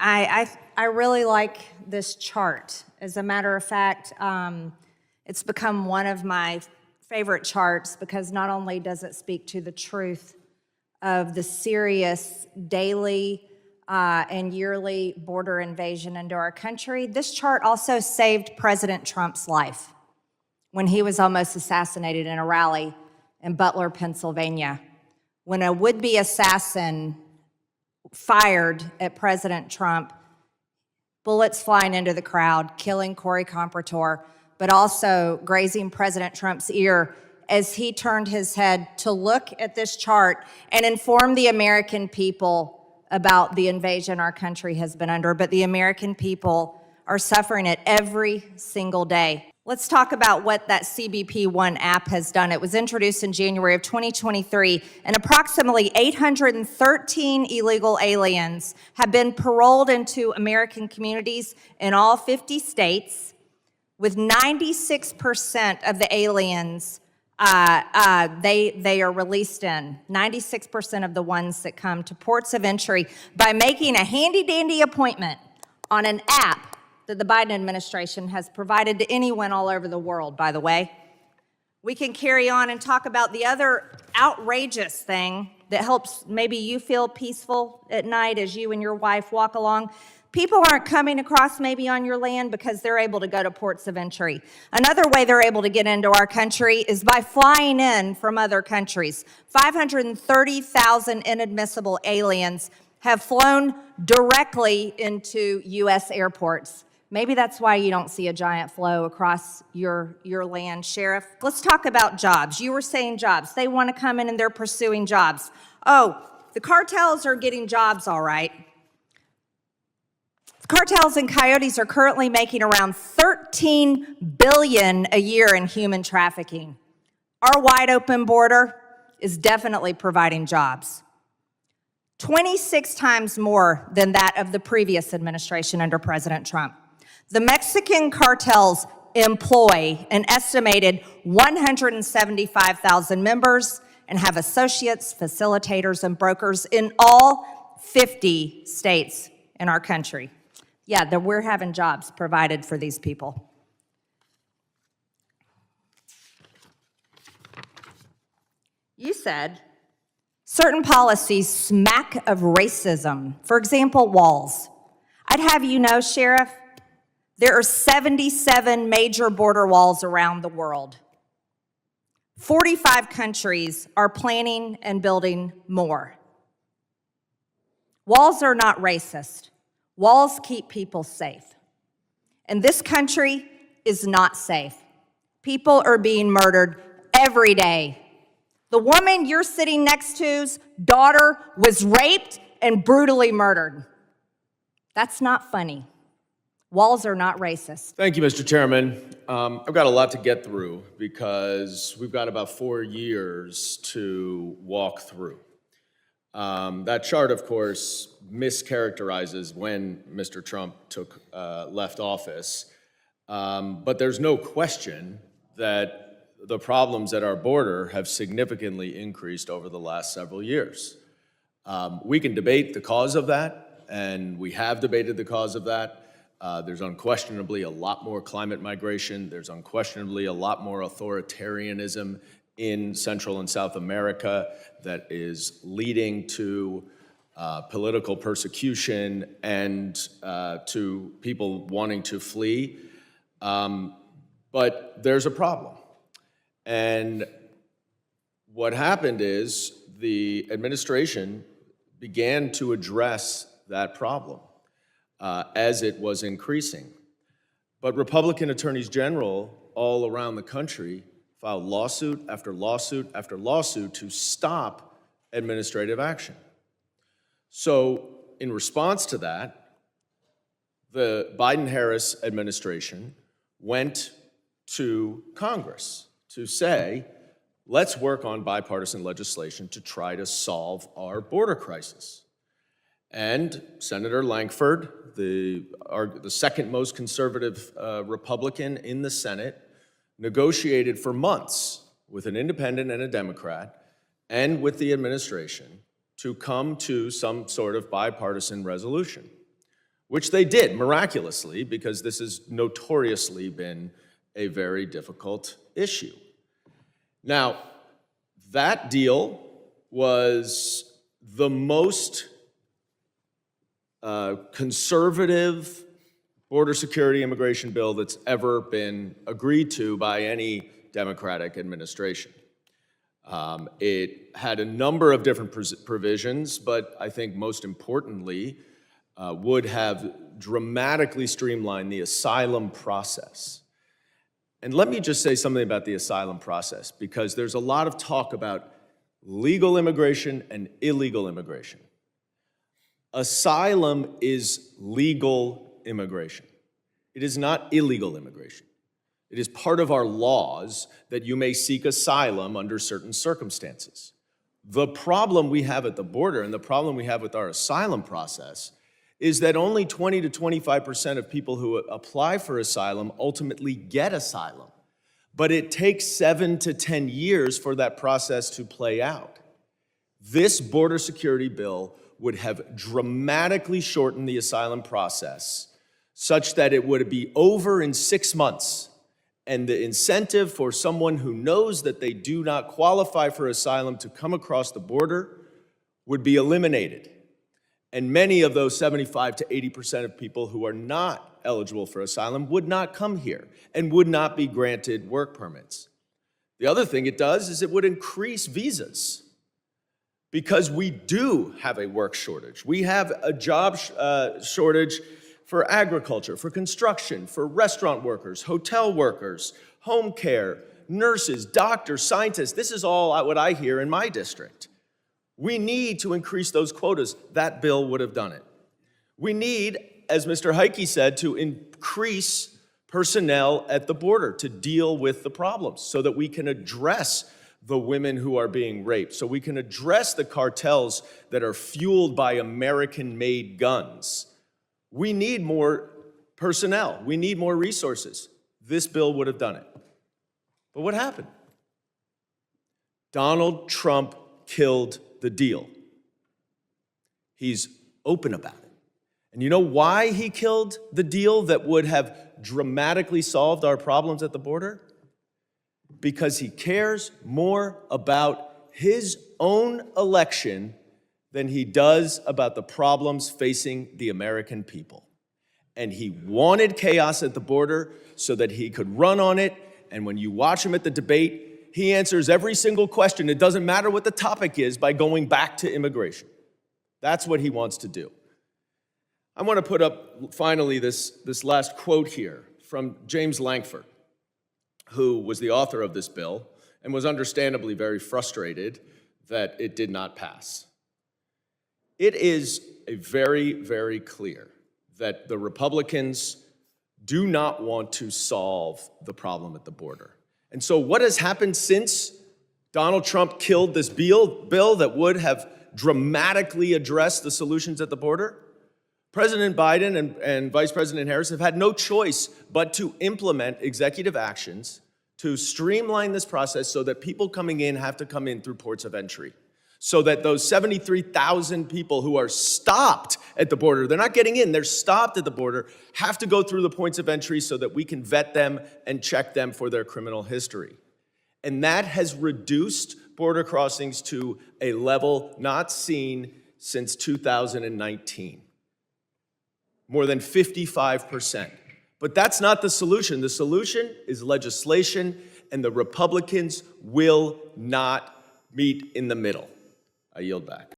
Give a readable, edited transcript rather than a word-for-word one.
I really like this chart. As a matter of fact, it's become one of my favorite charts because not only does it speak to the truth of the serious daily and yearly border invasion into our country, this chart also saved President Trump's life when he was almost assassinated in a rally in Butler, Pennsylvania, when a would-be assassin fired at President Trump, bullets flying into the crowd, killing Corey Comprator, but also grazing President Trump's ear as he turned his head to look at this chart and inform the American people about the invasion our country has been under. But the American people are suffering it every single day. Let's talk about what that CBP One app has done. It was introduced in January of 2023, and approximately 813 illegal aliens have been paroled into American communities in all 50 states, with 96% of the aliens they are released in, 96% of the ones that come to ports of entry by making a handy-dandy appointment on an app that the Biden administration has provided to anyone all over the world, by the way. We can carry on and talk about the other outrageous thing that helps maybe you feel peaceful at night as you and your wife walk along. People aren't coming across maybe on your land because they're able to go to ports of entry. Another way they're able to get into our country is by flying in from other countries. 530,000 inadmissible aliens have flown directly into U.S. airports. Maybe that's why you don't see a giant flow across your land, Sheriff. Let's talk about jobs. You were saying jobs. They want to come in and they're pursuing jobs. Oh, the cartels are getting jobs, all right. Cartels and coyotes are currently making around $13 billion a year in human trafficking. Our wide open border is definitely providing jobs. 26 times more than that of the previous administration under President Trump. The Mexican cartels employ an estimated 175,000 members and have associates, facilitators, and brokers in all 50 states in our country. Yeah, we're having jobs provided for these people. You said certain policies smack of racism. For example, walls. I'd have you know, Sheriff, there are 77 major border walls around the world. 45 countries are planning and building more. Walls are not racist. Walls keep people safe. And this country is not safe. People are being murdered every day. The woman you're sitting next to's daughter was raped and brutally murdered. That's not funny. Walls are not racist. Thank you, Mr. Chairman. I've got a lot to get through because we've got about 4 years to walk through. That chart, of course, mischaracterizes when Mr. Trump left office, but there's no question that the problems at our border have significantly increased over the last several years. We can debate the cause of that, and we have debated the cause of that. There's unquestionably a lot more climate migration. There's unquestionably a lot more authoritarianism in Central and South America that is leading to political persecution and to people wanting to flee. But there's a problem. And what happened is the administration began to address that problem as it was increasing. But Republican attorneys general all around the country filed lawsuit after lawsuit after lawsuit to stop administrative action. So in response to that, the Biden-Harris administration went to Congress to say, let's work on bipartisan legislation to try to solve our border crisis. And Senator Lankford, the second most conservative Republican in the Senate, negotiated for months with an independent and a Democrat and with the administration to come to some sort of bipartisan resolution. which they did miraculously, because this has notoriously been a very difficult issue. Now, that deal was the most conservative border security immigration bill that's ever been agreed to by any Democratic administration. It had a number of different provisions, but I think most importantly, would have dramatically streamlined the asylum process. And let me just say something about the asylum process, because there's a lot of talk about legal immigration and illegal immigration. Asylum is legal immigration. It is not illegal immigration. It is part of our laws that you may seek asylum under certain circumstances. The problem we have at the border and the problem we have with our asylum process is that only 20 to 25% of people who apply for asylum ultimately get asylum. But it takes 7 to 10 years for that process to play out. This border security bill would have dramatically shortened the asylum process such that it would be over in 6 months. And the incentive for someone who knows that they do not qualify for asylum to come across the border would be eliminated. And many of those 75 to 80% of people who are not eligible for asylum would not come here and would not be granted work permits. The other thing it does is it would increase visas, because we do have a work shortage. We have a job shortage for agriculture, for construction, for restaurant workers, hotel workers, home care, nurses, doctors, scientists. This is all what I hear in my district. We need to increase those quotas. That bill would have done it. We need, as Mr. Heike said, to increase personnel at the border to deal with the problems so that we can address the women who are being raped, so we can address the cartels that are fueled by American-made guns. We need more personnel. We need more resources. This bill would have done it. But what happened? Donald Trump killed the deal. He's open about it. And you know why he killed the deal that would have dramatically solved our problems at the border? Because he cares more about his own election than he does about the problems facing the American people. And he wanted chaos at the border so that he could run on it. And when you watch him at the debate, he answers every single question. It doesn't matter what the topic is, by going back to immigration. That's what he wants to do. I want to put up, finally, this last quote here from James Lankford, who was the author of this bill and was understandably very frustrated that it did not pass. It is very, very clear that the Republicans do not want to solve the problem at the border. And so what has happened since Donald Trump killed this bill that would have dramatically addressed the solutions at the border? President Biden and Vice President Harris have had no choice but to implement executive actions to streamline this process so that people coming in have to come in through ports of entry. So that those 73,000 people who are stopped at the border, they're not getting in, they're stopped at the border, have to go through the points of entry so that we can vet them and check them for their criminal history. And that has reduced border crossings to a level not seen since 2019. More than 55%. But that's not the solution. The solution is legislation, and the Republicans will not meet in the middle. I yield back.